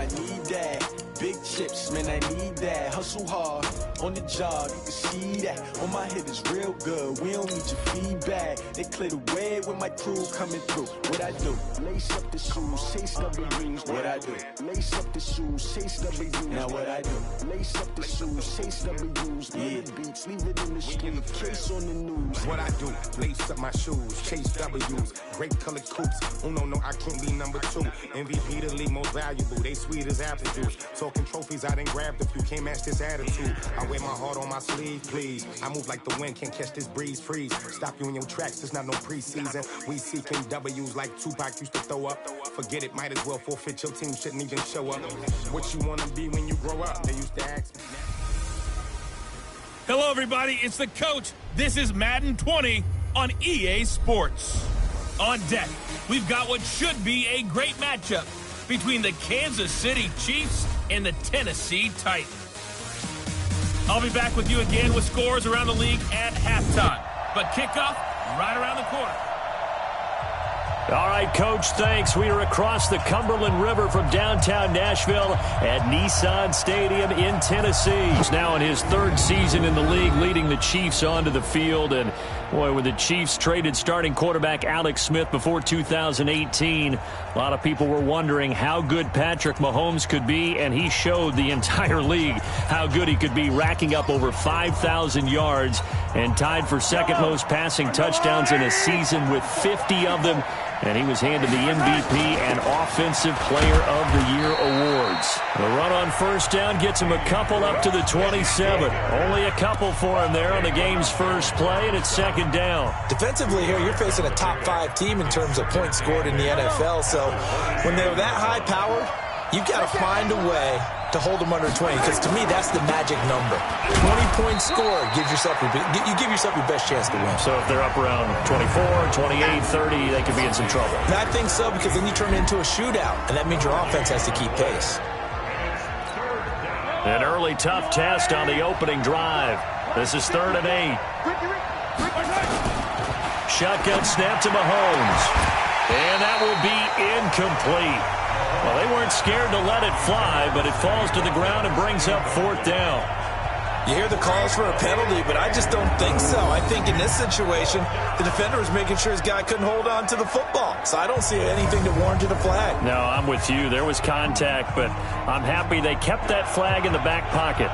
I need that. Big chips, man, I need that. Hustle hard on the job, you can see that. On my hit is real good, we don't need your feedback. They clear the way with my crew coming through. What I do? Lace up the shoes, chase W's. What I do? Lace up the shoes, chase W's. Now what I do? Lace up the shoes, chase W's. Yeah, beats, leave it in the street, case on the news. What I do? Lace up my shoes, chase W's. Great colored coops. Oh no, I can't be number 2. MVP the league most valuable. They sweet as apple juice. Talking trophies, I done grabbed a few. Can't match this attitude. I wear my heart on my sleeve, please. I move like the wind, can't catch this breeze. Freeze. Stop you in your tracks. There's not no preseason. We seeking W's like Tupac used to throw up. Forget it, might as well forfeit. Your team shouldn't even show up. What you wanna be when you grow up? They used to ask me. Hello, everybody. It's the coach. This is Madden 20 on EA Sports. On deck, we've got what should be a great matchup between the Kansas City Chiefs and the Tennessee Titans. I'll be back with you again with scores around the league at halftime. But kickoff right around the corner. All right, Coach, thanks. We are across the Cumberland River from downtown Nashville at Nissan Stadium in Tennessee. He's now in his 3rd season in the league, leading the Chiefs onto the field. And, boy, when the Chiefs traded starting quarterback Alex Smith before 2018, a lot of people were wondering how good Patrick Mahomes could be, and he showed the entire league how good he could be, racking up over 5,000 yards and tied for second most passing touchdowns in a season with 50 of them. And he was handed the MVP and Offensive Player of the Year awards. The run on first down gets him a couple up to the 27. Only a couple for him there on the game's first play, and it's second down. Defensively here, you're facing a top 5 team in terms of points scored in the NFL. So when they're that high-powered, you've got to find a way to hold them under 20, because to me, that's the magic number. 20-point score gives yourself you give yourself your best chance to win. So if they're up around 24, 28, 30, they could be in some trouble. And I think so, because then you turn it into a shootout, and that means your offense has to keep pace. An early tough test on the opening drive. This is 3rd and 8. Shotgun snap to Mahomes. And that will be incomplete. Well, they weren't scared to let it fly, but it falls to the ground and brings up 4th down. You hear the calls for a penalty, but I just don't think so. I think in this situation, the defender was making sure his guy couldn't hold on to the football. So I don't see anything to warrant a flag. No, I'm with you. There was contact, but I'm happy they kept that flag in the back pocket.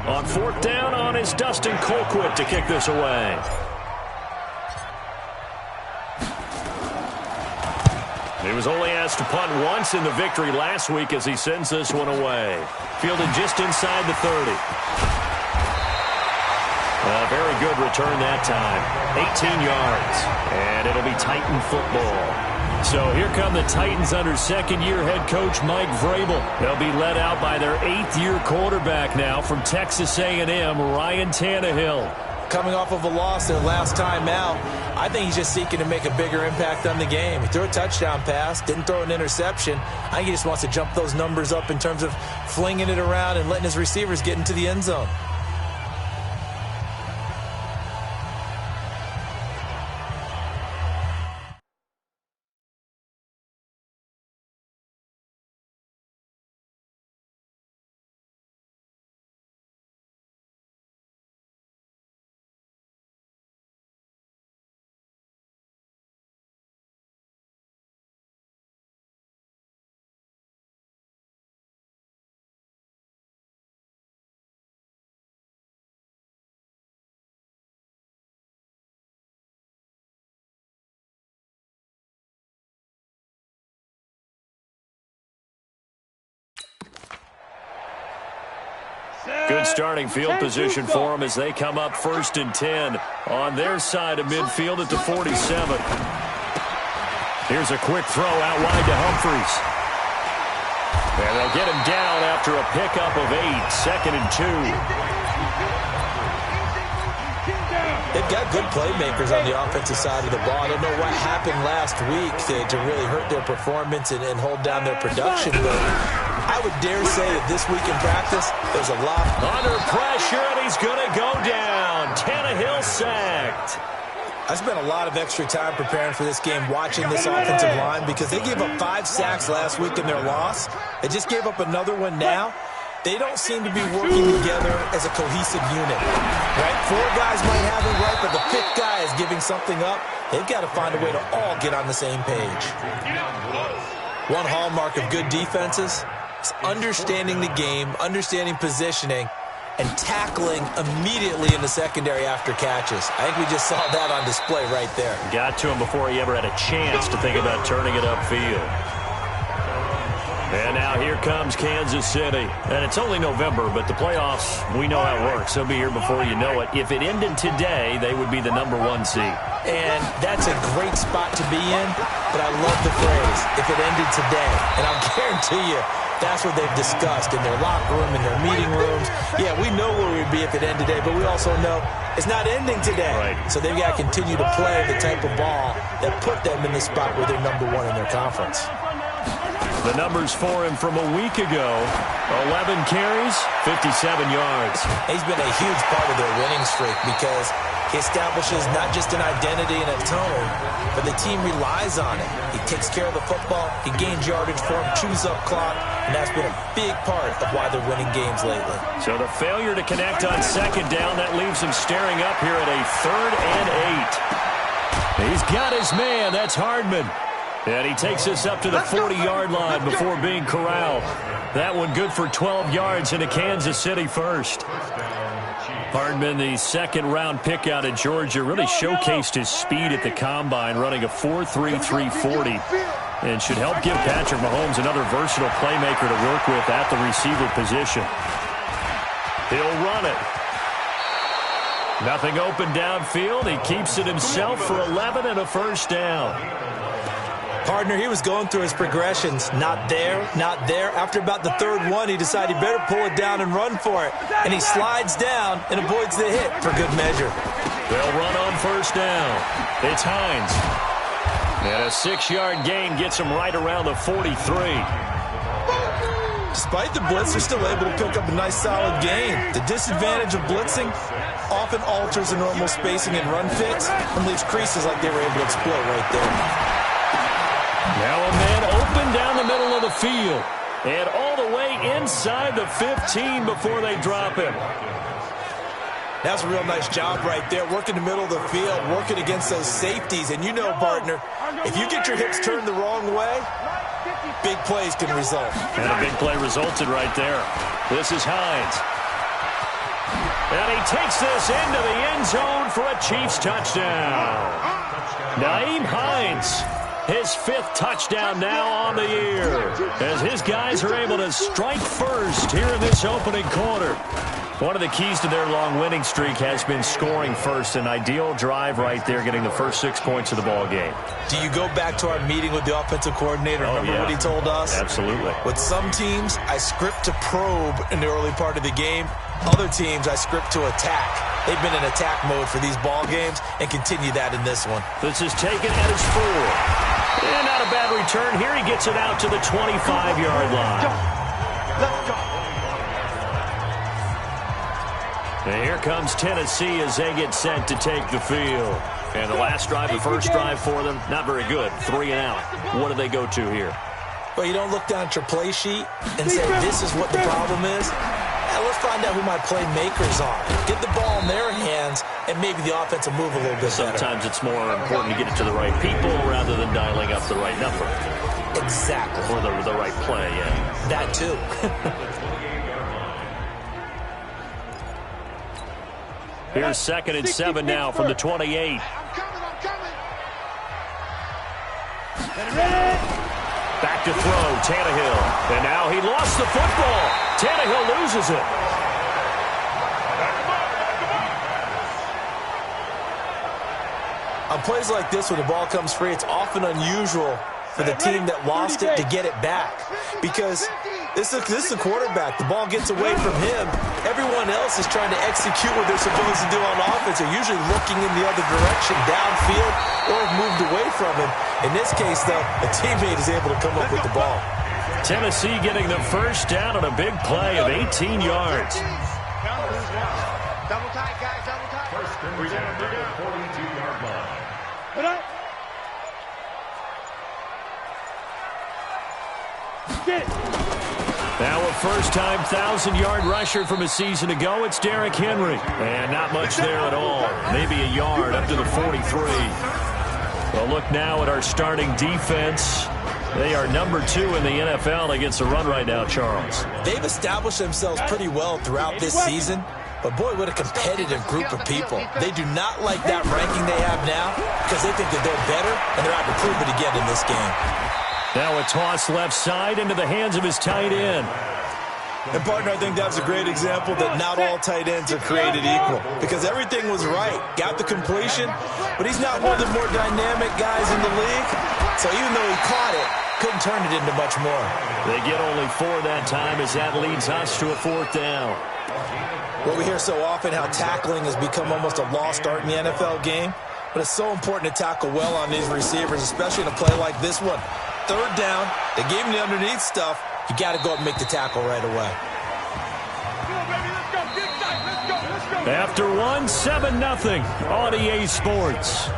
On 4th down, on is Dustin Colquitt to kick this away. He was only asked to punt once in the victory last week as he sends this one away. Fielded just inside the 30. A very good return that time. 18 yards. And it'll be Titan football. So here come the Titans under second-year head coach Mike Vrabel. They'll be led out by their 8th-year quarterback now from Texas A&M, Ryan Tannehill. Coming off of a loss their last time out, I think he's just seeking to make a bigger impact on the game. He threw a touchdown pass, didn't throw an interception. I think he just wants to jump those numbers up in terms of flinging it around and letting his receivers get into the end zone. Good starting field position for them as they come up 1st and 10 on their side of midfield at the 47. Here's a quick throw out wide to Humphries. And they'll get him down after a pickup of 8, 2nd and 2. They've got good playmakers on the offensive side of the ball. I don't know what happened last week to really hurt their performance and hold down their production, but I would dare say that this week in practice, there's a lot. Under pressure, and he's going to go down. Tannehill sacked. I spent a lot of extra time preparing for this game watching this offensive line because they gave up 5 sacks last week in their loss. They just gave up another one now. They don't seem to be working together as a cohesive unit, right? 4 guys might have it right, but the 5th guy is giving something up. They've got to find a way to all get on the same page. One hallmark of good defenses is understanding the game, understanding positioning, and tackling immediately in the secondary after catches. I think we just saw that on display right there. Got to him before he ever had a chance to think about turning it upfield. And now here comes Kansas City. And it's only November, but the playoffs, we know how it works. They'll be here before you know it. If it ended today, they would be the #1 seed. And that's a great spot to be in, but I love the phrase, if it ended today. And I'll guarantee you, that's what they've discussed in their locker room, in their meeting rooms. Yeah, we know where we'd be if it ended today, but we also know it's not ending today. Right. So they've got to continue to play the type of ball that put them in the spot where they're #1 in their conference. The numbers for him from a week ago, 11 carries, 57 yards. He's been a huge part of their winning streak because he establishes not just an identity and a tone, but the team relies on it. He takes care of the football, he gains yardage for him, chews up clock, and that's been a big part of why they're winning games lately. So the failure to connect on 2nd down, that leaves him staring up here at a 3rd and 8. He's got his man, that's Hardman. And he takes us up to the 40-yard line before being corralled. That one good for 12 yards into Kansas City first. Hardman, the 2nd-round pick out of Georgia, really showcased his speed at the combine, running a 4.33 40, and should help give Patrick Mahomes another versatile playmaker to work with at the receiver position. He'll run it. Nothing open downfield. He keeps it himself for 11 and a 1st down. Partner, he was going through his progressions. Not there, not there. After about the 3rd one, he decided he better pull it down and run for it. And he slides down and avoids the hit for good measure. They'll run on 1st down. It's Hines. And a 6-yard gain gets him right around the 43. Despite the blitz, they're still able to pick up a nice solid gain. The disadvantage of blitzing often alters the normal spacing and run fits and leaves creases like they were able to exploit right there. Now a man open down the middle of the field. And all the way inside the 15 before they drop him. That's a real nice job right there, working the middle of the field, working against those safeties. And you know, partner, if you get your hips turned the wrong way, big plays can result. And a big play resulted right there. This is Hines. And he takes this into the end zone for a Chiefs touchdown. Nyheim Hines. His 5th touchdown now on the year, as his guys are able to strike first here in this opening quarter. One of the keys to their long winning streak has been scoring first. An ideal drive right there, getting the first 6 points of the ball game. Do you go back to our meeting with the offensive coordinator? Remember what he told us? Absolutely. With some teams, I script to probe in the early part of the game. Other teams, I script to attack. They've been in attack mode for these ball games and continue that in this one. This is taken at his 4. And not a bad return here. He gets it out to the 25-yard line. Let's go. And here comes Tennessee as they get set to take the field. And the last drive, the first drive for them, not very good. 3 and out. What do they go to here? Well, you don't look down at your play sheet and say, this is what the problem is. Let's find out who my playmakers are. Get the ball in their hands, and maybe the offense will move a little bit better. Sometimes it's more important to get it to the right people rather than dialing up the right number. Exactly. Or the right play, yeah. That too. Here's 2nd and 7 now from the 28. Back to throw, Tannehill. And now he lost the football. Tannehill loses it. On plays like this, when the ball comes free, it's often unusual for the team that lost it to get it back. Because this is the quarterback. The ball gets away from him. Everyone else is trying to execute what they're supposed to do on offense. They're usually looking in the other direction, downfield, or have moved away from him. In this case, though, a teammate is able to come up with the ball. Tennessee getting the first down on a big play of 18 yards. Double tight, guys, double tight. First and 10 at the 42-yard line. Now a first-time 1,000-yard rusher from a season ago, it's Derrick Henry. And not much there at all. Maybe a yard up to the 43. Well, look now at our starting defense. They are number 2 in the NFL against the run right now, Charles. They've established themselves pretty well throughout this season. But, boy, what a competitive group of people. They do not like that ranking they have now because they think that they're better, and they're out to prove it again in this game. Now a toss left side into the hands of his tight end. And, partner, I think that's a great example that not all tight ends are created equal because everything was right. Got the completion, but he's not one of the more dynamic guys in the league. So even though he caught it, couldn't turn it into much more. They get only 4 that time as that leads us to a 4th down. Well, we hear so often how tackling has become almost a lost art in the NFL game, but it's so important to tackle well on these receivers, especially in a play like this one. 3rd down, they gave him the underneath stuff. You got to go up and make the tackle right away. After 1, 7-0 on EA Sports.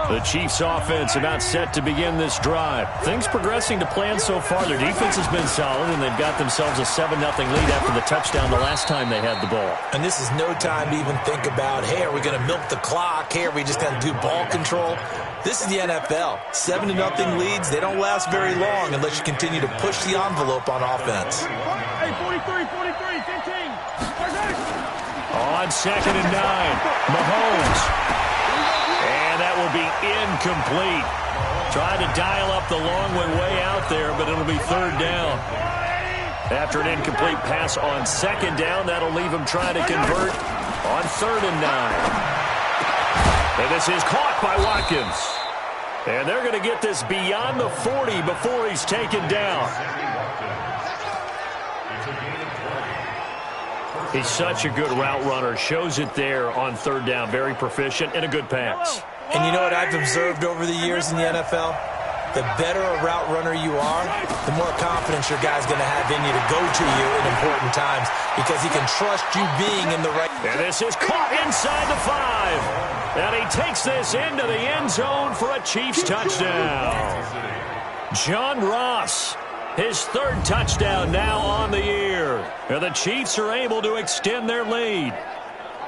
The Chiefs offense about set to begin this drive. Things progressing to plan so far. Their defense has been solid, and they've got themselves a 7-0 lead after the touchdown the last time they had the ball. And this is no time to even think about, hey, are we going to milk the clock? Hey, are we just going to do ball control? This is the NFL. 7-0 leads, they don't last very long unless you continue to push the envelope on offense. Hey, 43, 15. On 2nd and 9, Mahomes. And that will be incomplete. Tried to dial up the long one way out there, but it'll be 3rd down. After an incomplete pass on 2nd down, that'll leave him trying to convert on 3rd and 9. And this is caught by Watkins. And they're going to get this beyond the 40 before he's taken down. He's such a good route runner. Shows it there on 3rd down. Very proficient and a good pass. And you know what I've observed over the years in the NFL? The better a route runner you are, the more confidence your guy's going to have in you to go to you in important times because he can trust you being in the right. And this is caught inside the 5. And he takes this into the end zone for a Chiefs touchdown. John Ross, his 3rd touchdown now on the year. And the Chiefs are able to extend their lead.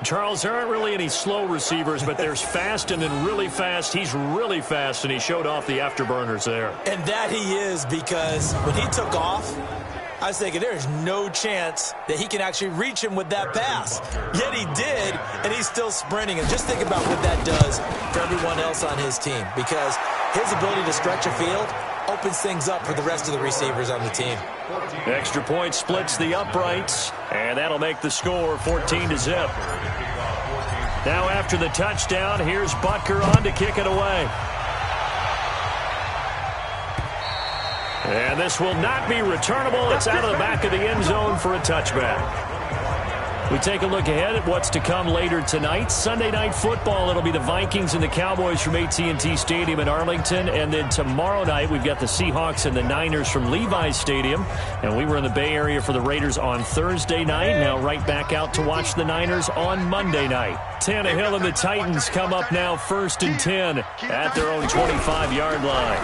Charles, there aren't really any slow receivers, but there's fast and then really fast. He's really fast, and he showed off the afterburners there. And that he is, because when he took off, I was thinking there's no chance that he can actually reach him with that pass. Yet he did, and he's still sprinting. And just think about what that does for everyone else on his team, because his ability to stretch a field opens things up for the rest of the receivers on the team. Extra point splits the uprights, and that'll make the score 14-0. Now after the touchdown, here's Butker on to kick it away. And this will not be returnable. It's out of the back of the end zone for a touchback. We take a look ahead at what's to come later tonight. Sunday Night Football, it'll be the Vikings and the Cowboys from AT&T Stadium in Arlington. And then tomorrow night, we've got the Seahawks and the Niners from Levi's Stadium. And we were in the Bay Area for the Raiders on Thursday night. Now right back out to watch the Niners on Monday night. Tannehill and the Titans come up now 1st and 10 at their own 25-yard line.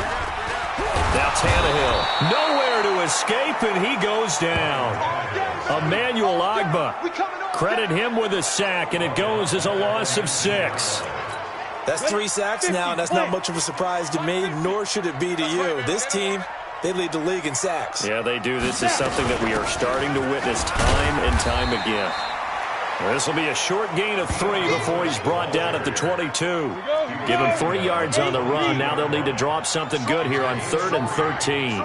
Now Tannehill, nowhere to escape, and he goes down. Emmanuel Ogbah, credit him with a sack, and it goes as a loss of 6. That's 3 sacks now, and that's not much of a surprise to me, nor should it be to you. This team, they lead the league in sacks. Yeah, they do. This is something that we are starting to witness time and time again. This will be a short gain of 3 before he's brought down at the 22. Give him 3 yards on the run. Now they'll need to drop something good here on 3rd and 13.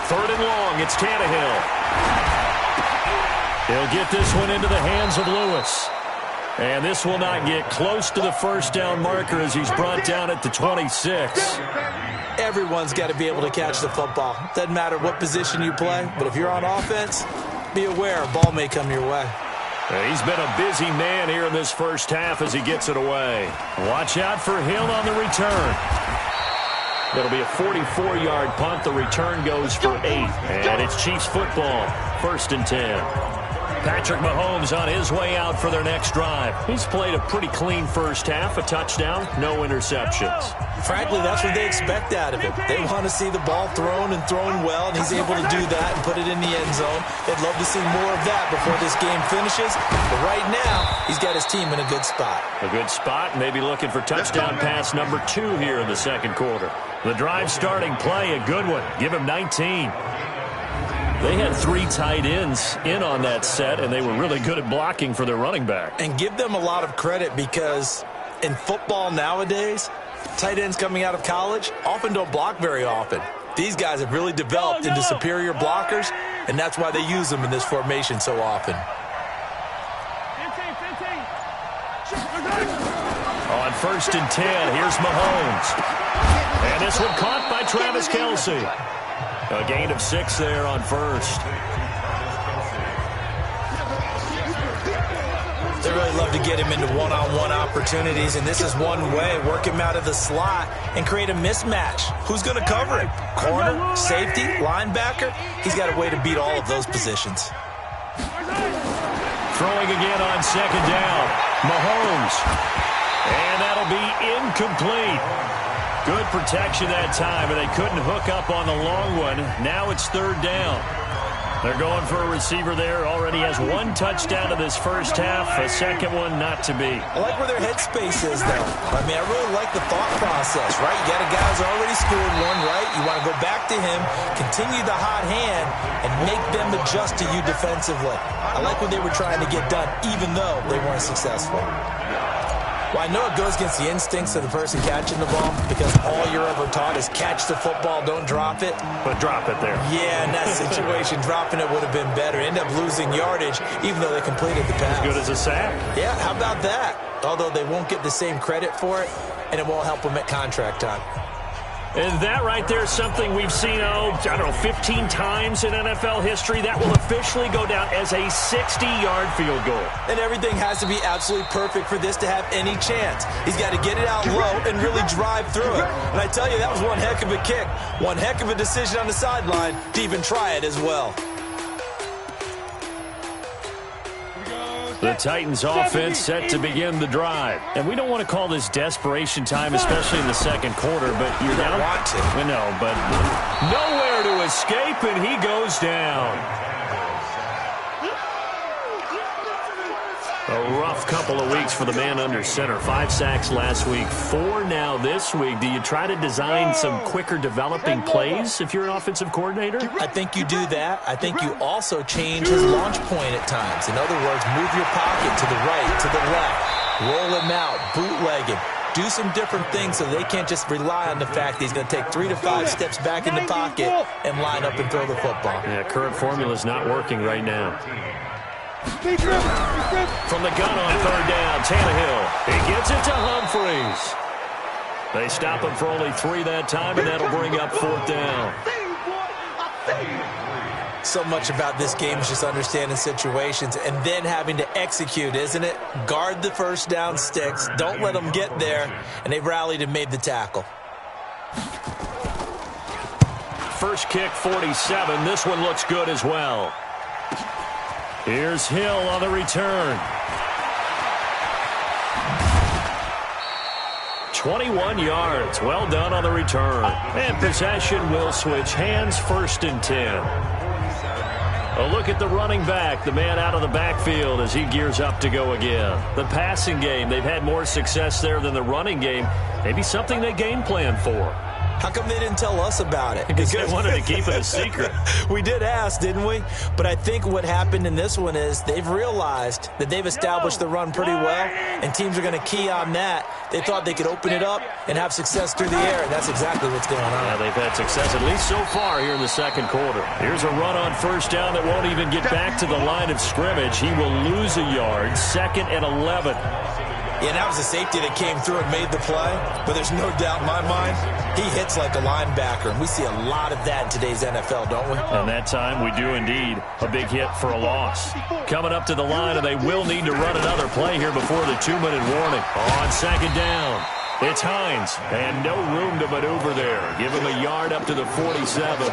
3rd and long, it's Tannehill. He'll get this one into the hands of Lewis. And this will not get close to the 1st down marker as he's brought down at the 26. Everyone's got to be able to catch the football. Doesn't matter what position you play, but if you're on offense, be aware a ball may come your way. He's been a busy man here in this first half as he gets it away. Watch out for Hill on the return. It'll be a 44-yard punt. The return goes for 8. And it's Chiefs football, 1st and 10. Patrick Mahomes on his way out for their next drive. He's played a pretty clean first half, a touchdown, no interceptions. Frankly, that's what they expect out of him. They want to see the ball thrown and thrown well, and he's able to do that and put it in the end zone. They'd love to see more of that before this game finishes. But right now, he's got his team in a good spot. A good spot, maybe looking for touchdown pass number 2 here in the second quarter. The drive starting play, a good one. Give him 19. They had 3 tight ends in on that set, and they were really good at blocking for their running back. And give them a lot of credit because in football nowadays, tight ends coming out of college often don't block very often. These guys have really developed into superior blockers, and that's why they use them in this formation so often. On 1st and 10, here's Mahomes. And this one caught by Travis Kelce. A gain of 6 there on 1st. They really love to get him into one-on-one opportunities, and this is one way. Work him out of the slot and create a mismatch. Who's going to cover him? Corner, safety, linebacker? He's got a way to beat all of those positions. Throwing again on 2nd down. Mahomes. And that'll be incomplete. Good protection that time, and they couldn't hook up on the long one. Now it's 3rd down. They're going for a receiver there. Already has 1 touchdown in this first half. A second one not to be. I like where their headspace is, though. I mean, I really like the thought process, right? You got a guy who's already scored one, right? You want to go back to him, continue the hot hand, and make them adjust to you defensively. I like what they were trying to get done, even though they weren't successful. Well, I know it goes against the instincts of the person catching the ball because all you're ever taught is catch the football, don't drop it. But drop it there. Yeah, in that situation, dropping it would have been better. End up losing yardage, even though they completed the pass. As good as a sack. Yeah, how about that? Although they won't get the same credit for it, and it won't help them at contract time. And that right there is something we've seen, 15 times in NFL history. That will officially go down as a 60-yard field goal. And everything has to be absolutely perfect for this to have any chance. He's got to get it out low and really drive through it. And I tell you, that was one heck of a kick. One heck of a decision on the sideline to even try it as well. The Titans offense set to begin the drive. And we don't want to call this desperation time, especially in the second quarter, but you're down. We know, but nowhere to escape, and he goes down. A rough couple of weeks for the man under center. 5 sacks last week, 4 now this week. Do you try to design some quicker developing plays if you're an offensive coordinator? I think you do that. I think you also change his launch point at times. In other words, move your pocket to the right, to the left, roll him out, bootleg him. Do some different things so they can't just rely on the fact that he's going to take 3 to 5 steps back in the pocket and line up and throw the football. Yeah, current formula is not working right now. From the gun on 3rd down, Tannehill. He gets it to Humphreys. They stop him for only 3 that time, and that'll bring up 4th down. So much about this game is just understanding situations and then having to execute, isn't it? Guard the first down sticks. Don't let them get there. And they rallied and made the tackle. First kick, 47. This one looks good as well. Here's Hill on the return. 21 yards. Well done on the return. And possession will switch hands, 1st and 10. A look at the running back, the man out of the backfield as he gears up to go again. The passing game, they've had more success there than the running game. Maybe something they game plan for. How come they didn't tell us about it? Because they wanted to keep it a secret. We did ask, didn't we? But I think what happened in this one is they've realized that they've established the run pretty well, and teams are going to key on that. They thought they could open it up and have success through the air, and that's exactly what's going on. Yeah, they've had success, at least so far here in the second quarter. Here's a run on 1st down that won't even get back to the line of scrimmage. He will lose a yard, 2nd and 11. Yeah, that was a safety that came through and made the play, but there's no doubt in my mind, he hits like a linebacker, and we see a lot of that in today's NFL, don't we? And that time, we do indeed. A big hit for a loss. Coming up to the line, and they will need to run another play here before the 2-minute warning. On second down, it's Hines, and no room to maneuver there. Give him a yard up to the 47.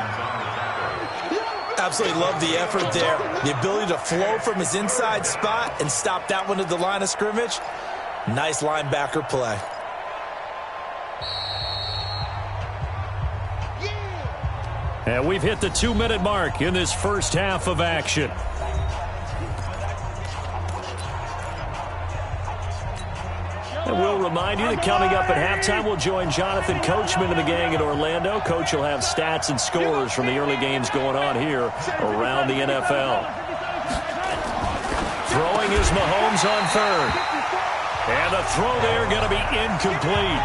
Absolutely love the effort there. The ability to flow from his inside spot and stop that one at the line of scrimmage. Nice linebacker play. And we've hit the 2-minute mark in this first half of action. And we'll remind you that coming up at halftime, we'll join Jonathan Coachman and the gang in Orlando. Coach will have stats and scores from the early games going on here around the NFL. Throwing is Mahomes on third. And the throw there going to be incomplete.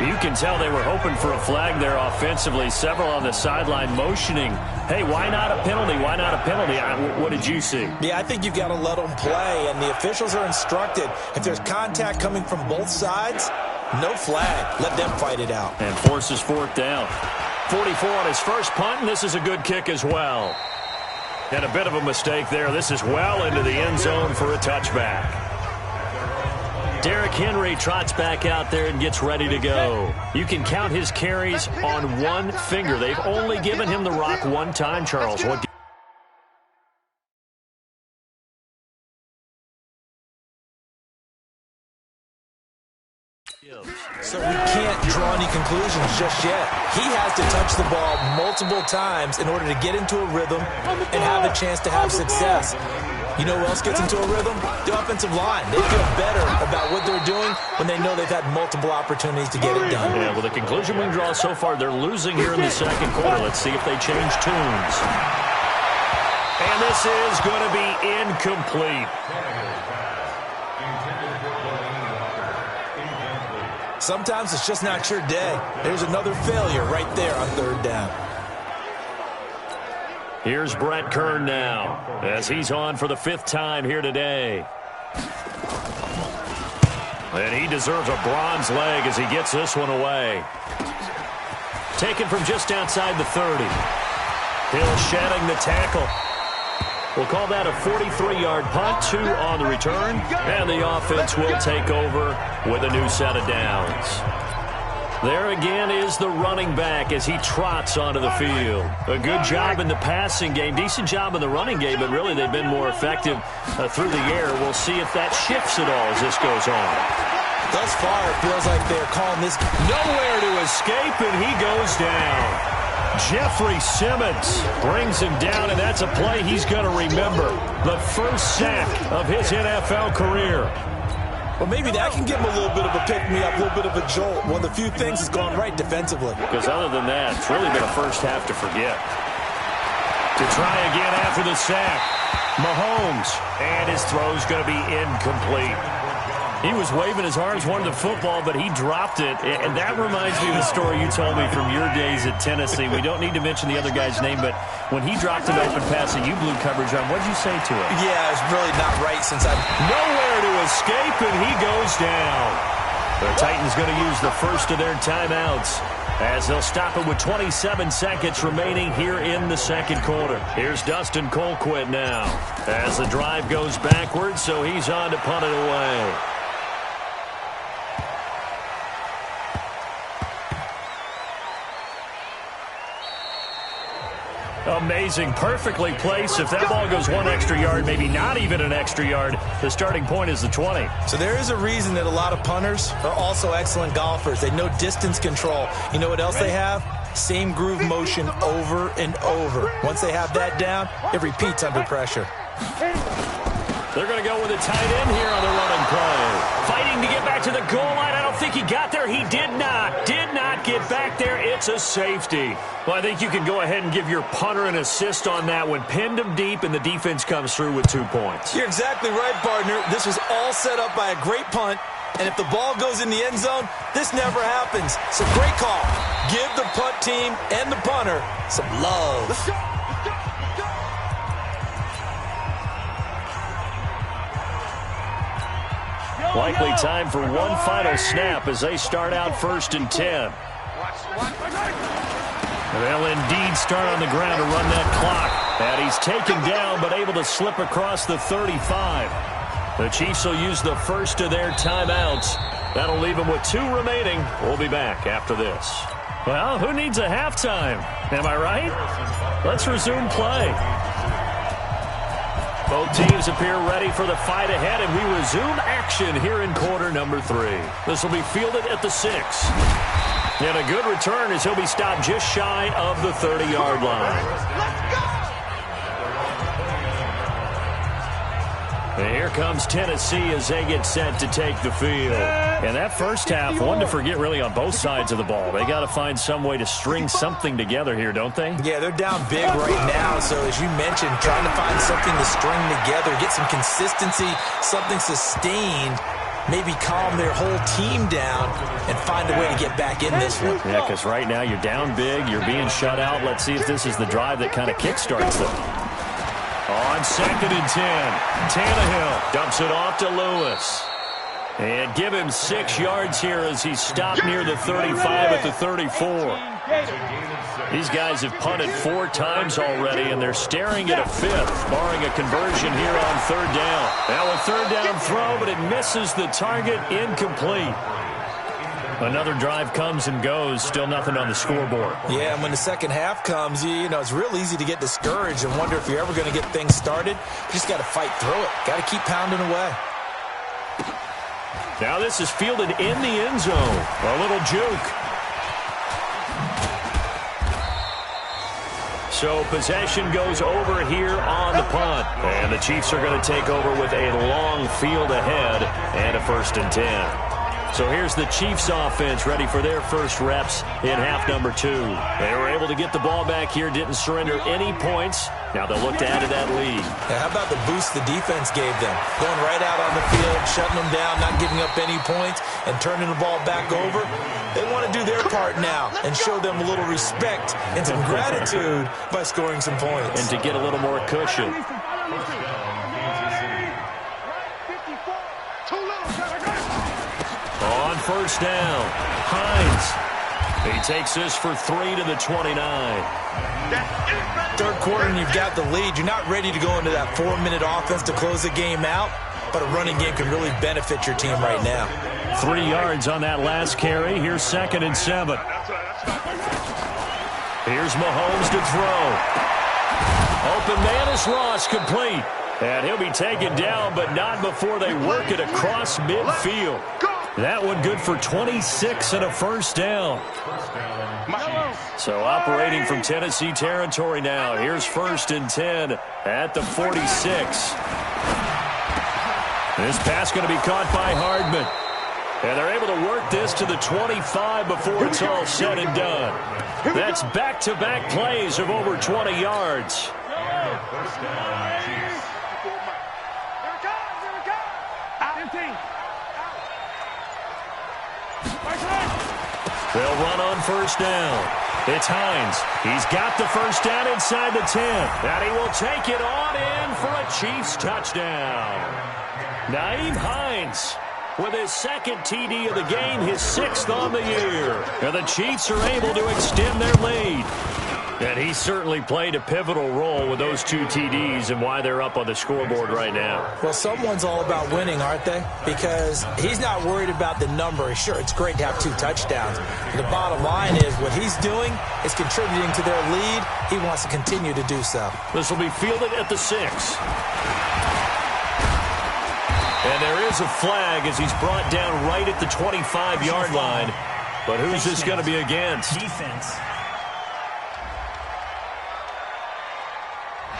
You can tell they were hoping for a flag there offensively. Several on the sideline motioning, hey, why not a penalty? Why not a penalty? What did you see? Yeah, I think you've got to let them play, and the officials are instructed. If there's contact coming from both sides, no flag. Let them fight it out. And forces fourth down. 44 on his first punt, and this is a good kick as well. And a bit of a mistake there. This is well into the end zone for a touchback. Derrick Henry trots back out there and gets ready to go. You can count his carries on one finger. They've only given him the rock one time, Charles. What? So we can't draw any conclusions just yet. He has to touch the ball multiple times in order to get into a rhythm and have a chance to have success. You know who else gets into a rhythm? The offensive line. They feel better about what they're doing when they know they've had multiple opportunities to get it done. Yeah, well, the conclusion we can draw so far, they're losing here in the second quarter. Let's see if they change tunes. And this is going to be incomplete. Sometimes it's just not your day. There's another failure right there on third down. Here's Brett Kern now as he's on for the 5th time here today. And he deserves a bronze leg as he gets this one away. Taken from just outside the 30. Hill shedding the tackle. We'll call that a 43-yard punt, 2 on the return, and the offense will take over with a new set of downs. There again is the running back as he trots onto the field. A good job in the passing game, decent job in the running game, but really they've been more effective through the air. We'll see if that shifts at all as this goes on. Thus far, it feels like they're calling this nowhere to escape, and he goes down. Jeffrey Simmons brings him down, and that's a play he's going to remember. The first sack of his NFL career. Well, maybe that can give him a little bit of a pick-me-up, a little bit of a jolt. One of the few things that's gone right defensively. Because other than that, it's really been a first half to forget. To try again after the sack. Mahomes, and his throw's going to be incomplete. He was waving his arms, wanted the football, but he dropped it. And that reminds me of the story you told me from your days at Tennessee. We don't need to mention the other guy's name, but when he dropped an open pass and you blew coverage on, what did you say to him? Yeah, it's really not right since I'm nowhere to escape, and he goes down. The Titans going to use the first of their timeouts as they'll stop it with 27 seconds remaining here in the second quarter. Here's Dustin Colquitt now as the drive goes backwards, so he's on to punt it away. Amazing, perfectly placed. If that ball goes one extra yard, maybe not even an extra yard, the starting point is the 20. So there is a reason that a lot of punters are also excellent golfers. They know distance control. You know what else they have? Same groove motion over and over. Once they have that down, it repeats under pressure. They're going to go with a tight end here on the running play. Fighting to get back to the goal line. I don't think he got there. He did not get back there. It's a safety. Well, I think you can go ahead and give your punter an assist on that one. Pinned him deep, and the defense comes through with 2 points. You're exactly right, partner. This was all set up by a great punt, and if the ball goes in the end zone, this never happens. So great call. Give the punt team and the punter some love. Likely time for one final snap as they start out 1st and 10. They'll indeed start on the ground to run that clock. And he's taken down but able to slip across the 35. The Chiefs will use the first of their timeouts. That'll leave them with 2 remaining. We'll be back after this. Well, who needs a halftime? Am I right? Let's resume play. Both teams appear ready for the fight ahead, and we resume action here in quarter number 3. This will be fielded at the 6. And a good return as he'll be stopped just shy of the 30-yard line. And here comes Tennessee as they get set to take the field. And that first half, one to forget really on both sides of the ball. They got to find some way to string something together here, don't they? Yeah, they're down big right now. So as you mentioned, trying to find something to string together, get some consistency, something sustained, maybe calm their whole team down and find a way to get back in this one. Yeah, because right now you're down big, you're being shut out. Let's see if this is the drive that kind of kickstarts them. On 2nd and 10, Tannehill dumps it off to Lewis. And give him 6 yards here as he's stopped near the 35 at the 34. These guys have punted 4 times already, and they're staring at a 5th, barring a conversion here on 3rd down. Now a 3rd down throw, but it misses the target, incomplete. Another drive comes and goes, still nothing on the scoreboard. Yeah, and when the second half comes, you know, it's real easy to get discouraged and wonder if you're ever going to get things started. You just got to fight through it. Got to keep pounding away. Now this is fielded in the end zone. A little juke. So possession goes over here on the punt. And the Chiefs are going to take over with a long field ahead and a 1st and 10. So here's the Chiefs offense ready for their first reps in half number 2. They were able to get the ball back here, didn't surrender any points. Now they'll look to add to that lead. Yeah, how about the boost the defense gave them? Going right out on the field, shutting them down, not giving up any points, and turning the ball back over. They want to do their part now and show them a little respect and some gratitude by scoring some points. And to get a little more cushion. On 1st down, Hines. He takes this for 3 to the 29. 3rd quarter and you've got the lead. You're not ready to go into that 4-minute offense to close the game out, but a running game can really benefit your team right now. 3 yards on that last carry. Here's 2nd and 7. Here's Mahomes to throw. Open man is Ross, complete. And he'll be taken down, but not before they work it across midfield. That one good for 26 and a 1st down. So operating from Tennessee territory now. Here's 1st and 10 at the 46. This pass going to be caught by Hardman. And they're able to work this to the 25 before it's all said and done. That's back-to-back plays of over 20 yards. They'll run on 1st down. It's Hines. He's got the 1st down inside the 10. And he will take it on in for a Chiefs touchdown. Nyheim Hines with his 2nd TD of the game, his 6th on the year. And the Chiefs are able to extend their lead. And he certainly played a pivotal role with those 2 TDs and why they're up on the scoreboard right now. Well, someone's all about winning, aren't they? Because he's not worried about the number. Sure, it's great to have 2 touchdowns. The bottom line is what he's doing is contributing to their lead. He wants to continue to do so. This will be fielded at the 6. And there is a flag as he's brought down right at the 25-yard line. But who's this going to be against? Defense.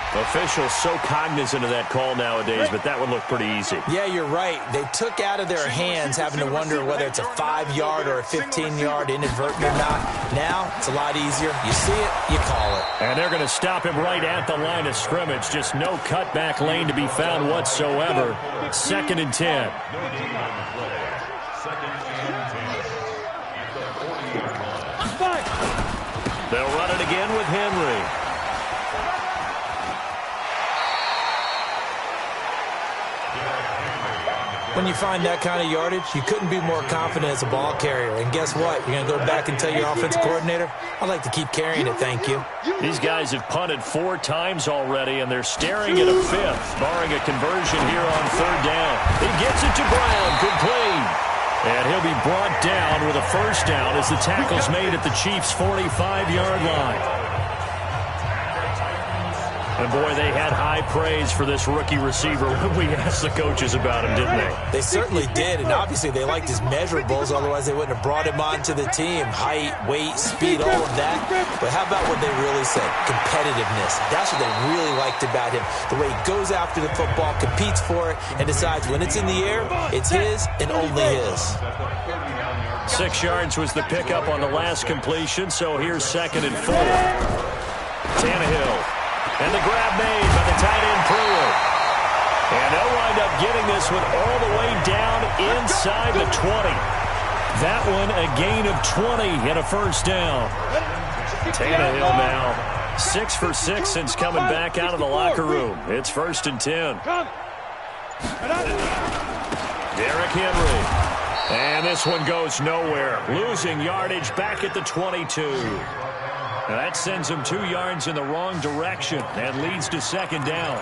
Officials so cognizant of that call nowadays, but that would look pretty easy. Yeah, you're right. They took out of their hands having to wonder whether it's a 5-yard or a 15-yard inadvertent or not. Now, it's a lot easier. You see it, you call it. And they're going to stop him right at the line of scrimmage. Just no cutback lane to be found whatsoever. 2nd and 10. They'll run it again with Henry. When you find that kind of yardage, you couldn't be more confident as a ball carrier. And guess what? You're going to go back and tell your offensive coordinator, I'd like to keep carrying it, thank you. These guys have punted 4 times already, and they're staring at a 5th, barring a conversion here on 3rd down. He gets it to Brown, complete. And he'll be brought down with a 1st down as the tackle's made at the Chiefs' 45-yard line. And, boy, they had high praise for this rookie receiver when we asked the coaches about him, didn't they? They certainly did, and obviously they liked his measurables, otherwise they wouldn't have brought him onto the team. Height, weight, speed, all of that. But how about what they really said? Competitiveness. That's what they really liked about him. The way he goes after the football, competes for it, and decides when it's in the air, it's his and only his. 6 yards was the pickup on the last completion, so here's 2nd and 4. Tannehill. And the grab made by the tight end Pruitt. And they'll wind up getting this one all the way down inside the 20. That one a gain of 20 and a 1st down. Tannehill now 6 for 6 since coming back out of the locker room. It's 1st and 10. Derrick Henry. And this one goes nowhere. Losing yardage back at the 22. That sends him 2 yards in the wrong direction and leads to 2nd down.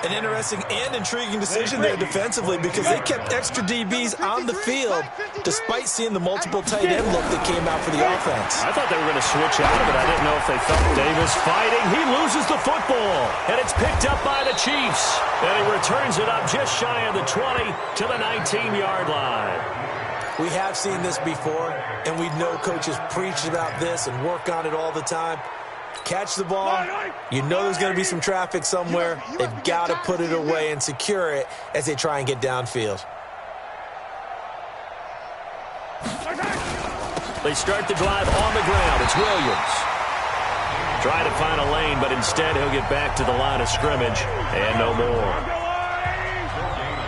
An interesting and intriguing decision there defensively because they kept extra DBs on the field despite seeing the multiple tight end look that came out for the offense. I thought they were going to switch out of it. I didn't know if they felt Davis fighting. He loses the football, and it's picked up by the Chiefs. And he returns it up just shy of the 20 to the 19-yard line. We have seen this before, and we know coaches preach about this and work on it all the time. Catch the ball. You know there's going to be some traffic somewhere. They've got to put it away and secure it as they try and get downfield. They start the drive on the ground. It's Williams. Try to find a lane, but instead he'll get back to the line of scrimmage and no more.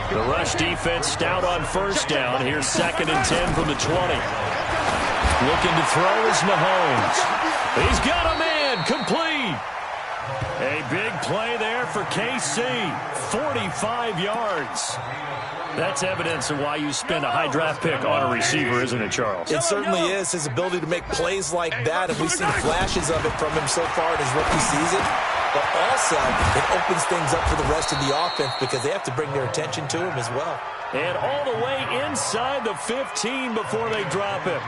The rush defense stout on 1st down. Here's 2nd and 10 from the 20. Looking to throw is Mahomes. He's got a man, complete. A big play there for KC. 45 yards. That's evidence of why you spend a high draft pick on a receiver, isn't it, Charles? It certainly is. His ability to make plays like that, and we've seen flashes of it from him so far in his rookie season. But also, it opens things up for the rest of the offense because they have to bring their attention to him as well. And all the way inside the 15 before they drop him.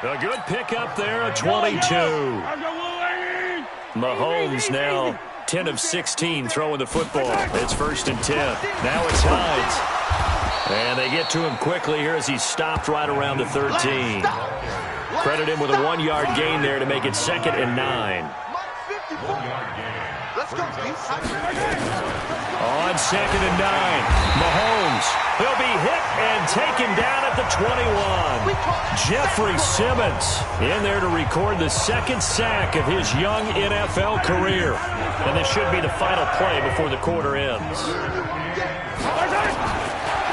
A good pickup there, a 22. Mahomes now 10 of 16 throwing the football. It's 1st and 10. Now it's Hines. And they get to him quickly here as he's stopped right around the 13. Credit him with a 1-yard gain there to make it 2nd and 9. On 2nd and 9, Mahomes. He'll be hit and taken down at the 21. Jeffrey Simmons in there to record the 2nd sack of his young NFL career. And this should be the final play before the quarter ends.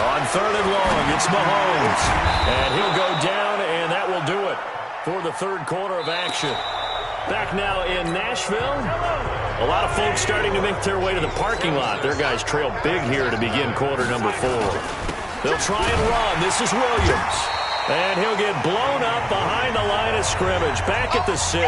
On 3rd and long, it's Mahomes. And he'll go down, and that will do it for the 3rd quarter of action. Back now in Nashville. A lot of folks starting to make their way to the parking lot. Their guys trail big here to begin quarter number 4. They'll try and run. This is Williams. And he'll get blown up behind the line of scrimmage. Back at the 6.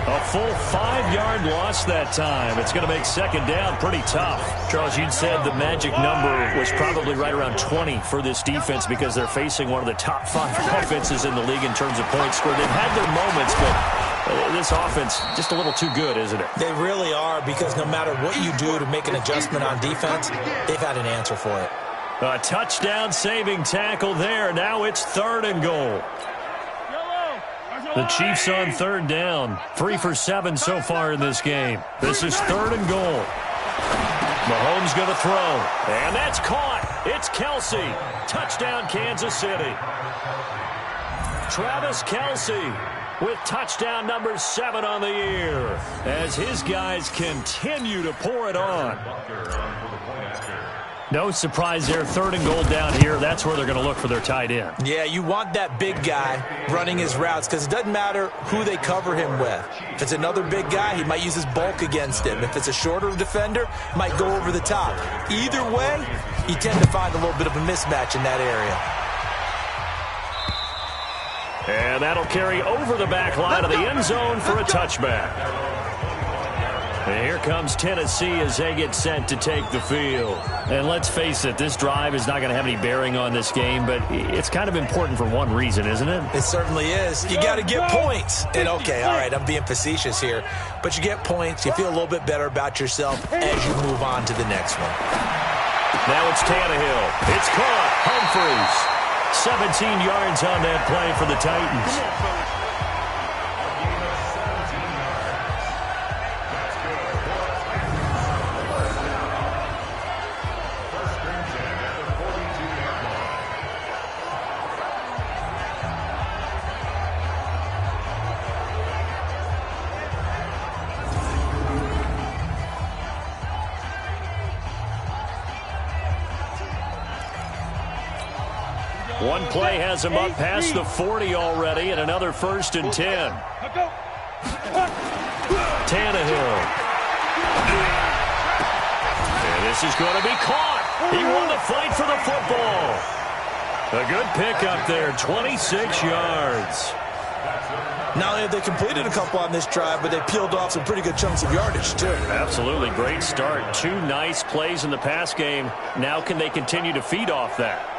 A full 5-yard loss that time. It's going to make 2nd down pretty tough. Charles, you'd said the magic number was probably right around 20 for this defense because they're facing one of the top 5 offenses in the league in terms of points scored. They've had their moments, but this offense just a little too good, isn't it? They really are, because no matter what you do to make an adjustment on defense, they've had an answer for it. A touchdown-saving tackle there. Now it's 3rd and goal. The Chiefs on 3rd down. 3 for 7 so far in this game. This is 3rd and goal. Mahomes going to throw. And that's caught. It's Kelsey. Touchdown, Kansas City. Travis Kelsey with touchdown number 7 on the year as his guys continue to pour it on. No surprise there, 3rd and goal down here. That's where they're going to look for their tight end. Yeah, you want that big guy running his routes because it doesn't matter who they cover him with. If it's another big guy, he might use his bulk against him. If it's a shorter defender, might go over the top. Either way, you tend to find a little bit of a mismatch in that area. And that'll carry over the back line of the end zone for a touchback. And here comes Tennessee as they get set to take the field. And let's face it, this drive is not going to have any bearing on this game, but it's kind of important for one reason, isn't it? It certainly is. You got to get points. And okay, all right, I'm being facetious here, but you get points, you feel a little bit better about yourself as you move on to the next one. Now it's Tannehill. It's caught. Humphreys. 17 yards on that play for the Titans. One play has him up past the 40 already, and another 1st and 10. Tannehill. And this is going to be caught. He won the fight for the football. A good pickup there, 26 yards. Not only have they completed a couple on this drive, but they peeled off some pretty good chunks of yardage, too. Absolutely. Great start. 2 nice plays in the pass game. Now can they continue to feed off that?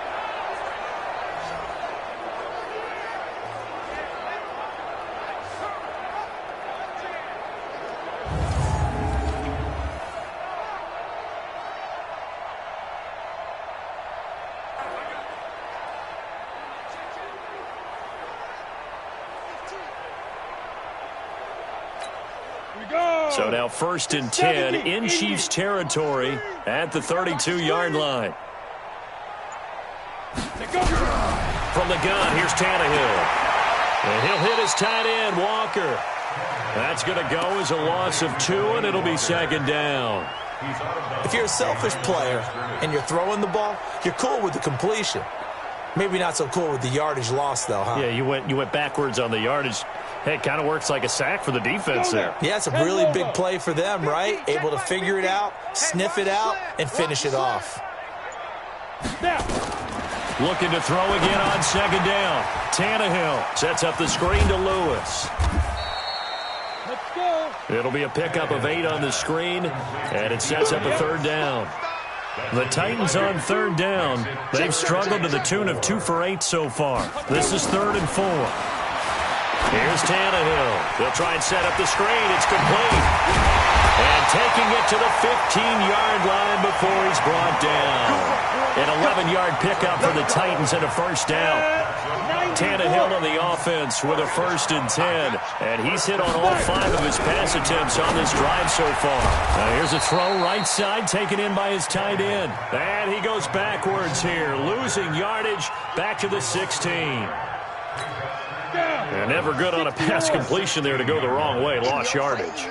So now 1st and 10 in Chiefs territory at the 32-yard line. From the gun, here's Tannehill. And he'll hit his tight end, Walker. That's going to go as a loss of 2, and it'll be 2nd down. If you're a selfish player and you're throwing the ball, you're cool with the completion. Maybe not so cool with the yardage loss, though, huh? Yeah, you went backwards on the yardage. Hey, it kind of works like a sack for the defense there. Yeah, it's a really big play for them, right? Able to figure it out, sniff it out, and finish it off. Looking to throw again on 2nd down. Tannehill sets up the screen to Lewis. It'll be a pickup of 8 on the screen, and it sets up a 3rd down. The Titans on 3rd down. They've struggled to the tune of 2 for 8 so far. This is 3rd and 4. Here's Tannehill. They'll try and set up the screen. It's complete. And taking it to the 15-yard line before he's brought down. An 11-yard pickup for the Titans and a 1st down. Tannehill on the offense with a 1st and 10. And he's hit on all 5 of his pass attempts on this drive so far. Now here's a throw right side taken in by his tight end. And he goes backwards here, losing yardage back to the 16. And never good on a pass completion there to go the wrong way. Lost yardage.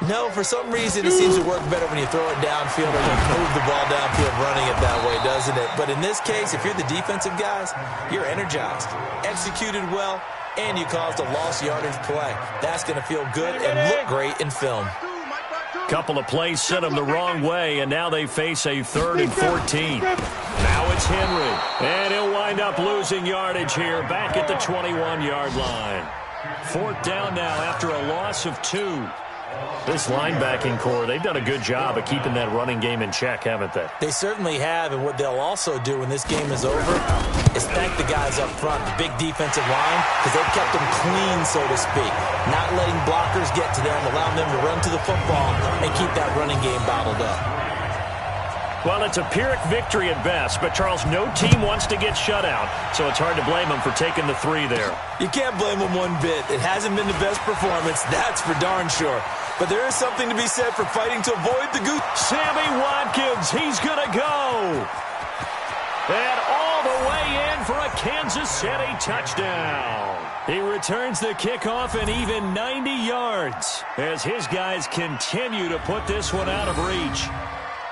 No, for some reason it seems to work better when you throw it downfield or you move the ball downfield running it that way, doesn't it? But in this case, if you're the defensive guys, you're energized, executed well, and you caused a lost yardage play. That's going to feel good and look great in film. Couple of plays sent them the wrong way, and now they face a 3rd and 14. Now it's Henry, and he'll wind up losing yardage here back at the 21-yard line. 4th down now after a loss of 2. This linebacking core, they've done a good job of keeping that running game in check, haven't they? They certainly have, and what they'll also do when this game is over is thank the guys up front, the big defensive line, because they've kept them clean, so to speak. Not letting blockers get to them, allowing them to run to the football and keep that running game bottled up. Well, it's a Pyrrhic victory at best, but, Charles, no team wants to get shut out, so it's hard to blame them for taking the 3 there. You can't blame them one bit. It hasn't been the best performance, that's for darn sure. But there is something to be said for fighting to avoid the goose. Sammy Watkins, he's going to go. And all the way in for a Kansas City touchdown. He returns the kickoff and even 90 yards as his guys continue to put this one out of reach.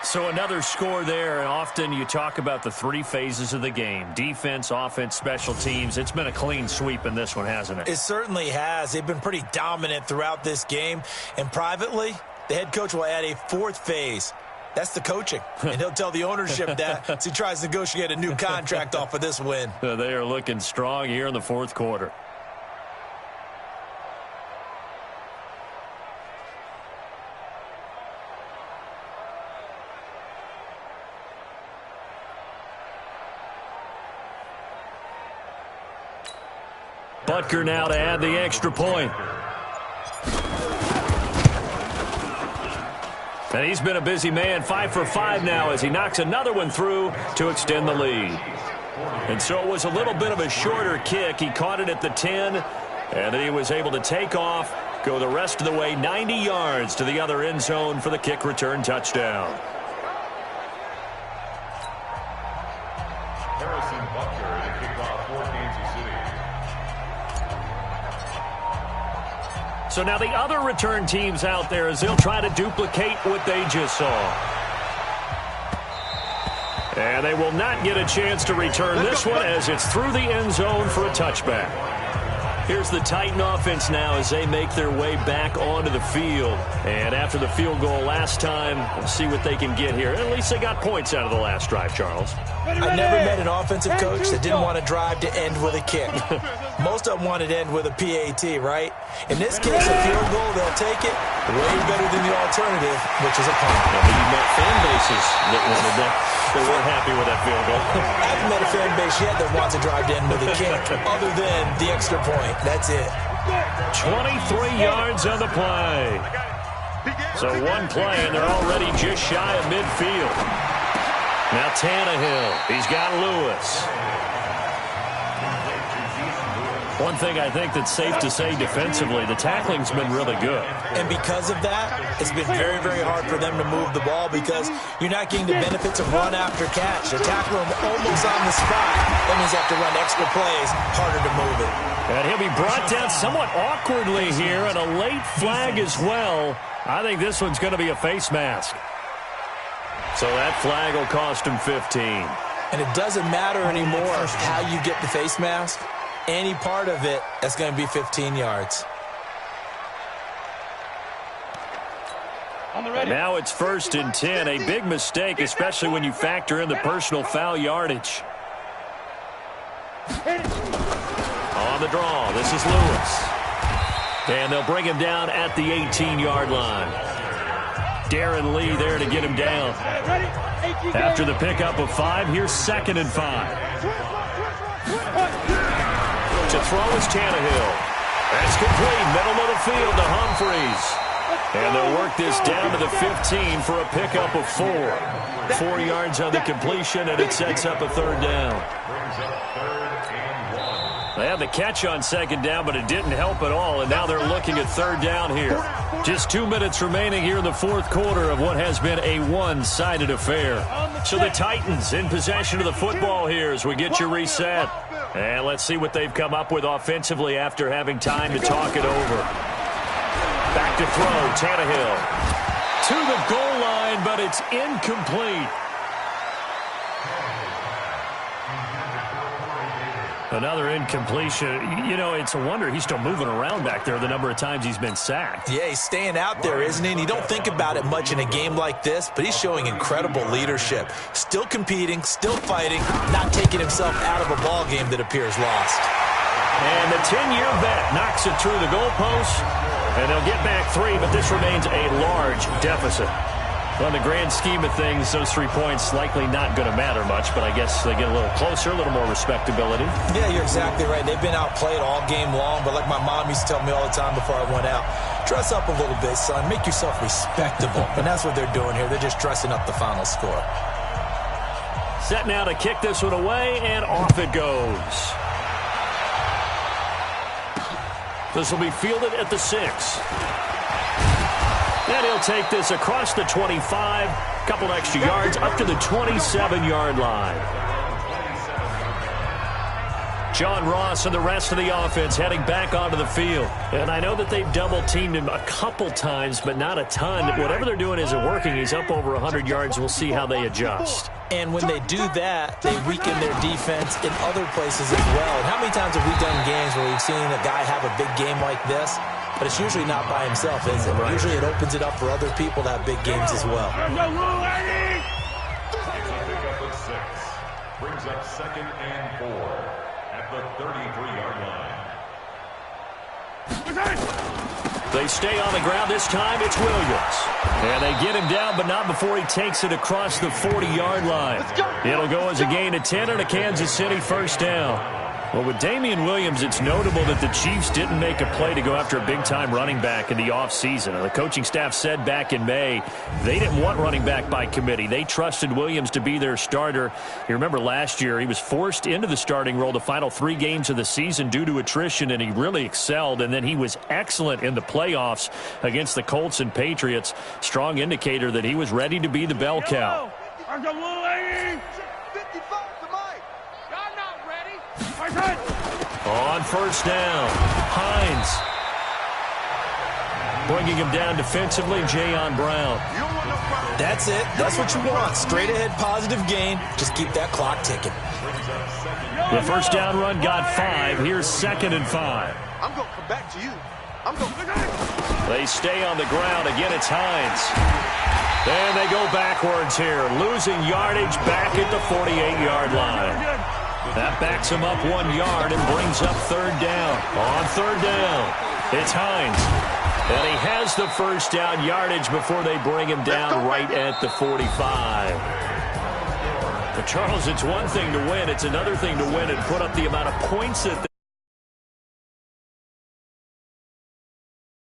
So another score there, and often you talk about the 3 phases of the game. Defense, offense, special teams. It's been a clean sweep in this one, hasn't it? It certainly has. They've been pretty dominant throughout this game. And privately, the head coach will add a 4th phase. That's the coaching. And he'll tell the ownership that as he tries to negotiate a new contract off of this win. They are looking strong here in the fourth quarter. Butker now to add the extra point. And he's been a busy man, 5 for 5 now as he knocks another one through to extend the lead. And so it was a little bit of a shorter kick. He caught it at the 10, and then he was able to take off, go the rest of the way 90 yards to the other end zone for the kick return touchdown. So now the other return teams out there as they'll try to duplicate what they just saw. And they will not get a chance to return this one as it's through the end zone for a touchback. Here's the Titan offense now as they make their way back onto the field. And after the field goal last time, we'll see what they can get here. At least they got points out of the last drive, Charles. I never met an offensive coach that didn't want to drive to end with a kick. Most of them wanted to end with a PAT, right? In this case, a field goal, they'll take it way better than the alternative, which is a punt. You met fan bases that wanted that. They weren't happy with that field goal. I haven't met a fan base yet that wants to drive to end with a kick, other than the extra point. That's it. 23 yards on the play. So one play, and they're already just shy of midfield. Now Tannehill. He's got Lewis. One thing I think that's safe to say defensively, the tackling's been really good. And because of that, it's been very, very hard for them to move the ball because you're not getting the benefits of run after catch. They're tackling him almost on the spot. That means they have to run extra plays, harder to move it. And he'll be brought down somewhat awkwardly here, and a late flag as well. I think this one's going to be a face mask. So that flag will cost him 15. And it doesn't matter anymore how you get the face mask. Any part of it, that's going to be 15 yards. And now it's 1st and 10. A big mistake, especially when you factor in the personal foul yardage. On the draw, this is Lewis. And they'll bring him down at the 18-yard line. Darren Lee there to get him down. After the pickup of 5, here's 2nd and 5. To throw is Tannehill. That's complete. Middle of the field to Humphreys. And they'll work this down to the 15 for a pickup of 4. 4 yards on the completion, and it sets up a 3rd down. They had the catch on 2nd down, but it didn't help at all, and now they're looking at 3rd down here. Just 2 minutes remaining here in the 4th quarter of what has been a one-sided affair. So the Titans in possession of the football here as we get you reset. And let's see what they've come up with offensively after having time to talk it over. Back to throw, Tannehill. To the goal line, but it's incomplete. Another incompletion. You know, it's a wonder he's still moving around back there the number of times he's been sacked. Yeah, he's staying out there, isn't he? And you don't think about it much in a game like this, but he's showing incredible leadership. Still competing, still fighting, not taking himself out of a ball game that appears lost. And the 10-year bet knocks it through the goalpost, and they'll get back 3, but this remains a large deficit. On the grand scheme of things, those 3 points likely not going to matter much, but I guess they get a little closer, a little more respectability. Yeah, you're exactly right. They've been outplayed all game long, but like my mom used to tell me all the time before I went out, dress up a little bit, son. Make yourself respectable. And that's what they're doing here. They're just dressing up the final score. Set now to kick this one away, and off it goes. This will be fielded at the 6. And he'll take this across the 25, couple extra yards, up to the 27-yard line. John Ross and the rest of the offense heading back onto the field. And I know that they've double-teamed him a couple times, but not a ton. Whatever they're doing isn't working. He's up over 100 yards. We'll see how they adjust. And when they do that, they weaken their defense in other places as well. And how many times have we done games times where we've seen a guy have a big game like this, but it's usually not by himself, is it? Right. Usually it opens it up for other people to have big games as well. Brings up 2nd and 4 at the 33-yard line. They stay on the ground. This time it's Williams. And they get him down, but not before he takes it across the 40-yard line. It'll go as a gain of 10 and a Kansas City first down. Well, with Damian Williams, it's notable that the Chiefs didn't make a play to go after a big-time running back in the offseason. The coaching staff said back in May they didn't want running back by committee. They trusted Williams to be their starter. You remember last year he was forced into the starting role the final 3 games of the season due to attrition, and he really excelled. And then he was excellent in the playoffs against the Colts and Patriots. Strong indicator that he was ready to be the bell cow. On first down, Hines. Bringing him down defensively, Jayon Brown. That's it. That's what you want. Straight ahead, positive gain. Just keep that clock ticking. The first down run got 5. Here's 2nd and 5. I'm going to come back to you. They stay on the ground. Again, it's Hines. And they go backwards here, losing yardage back at the 48-yard line. That backs him up 1 yard and brings up 3rd down. On 3rd down, it's Hines. And he has the first down yardage before they bring him down right at the 45. But Charles, it's one thing to win. It's another thing to win and put up the amount of points that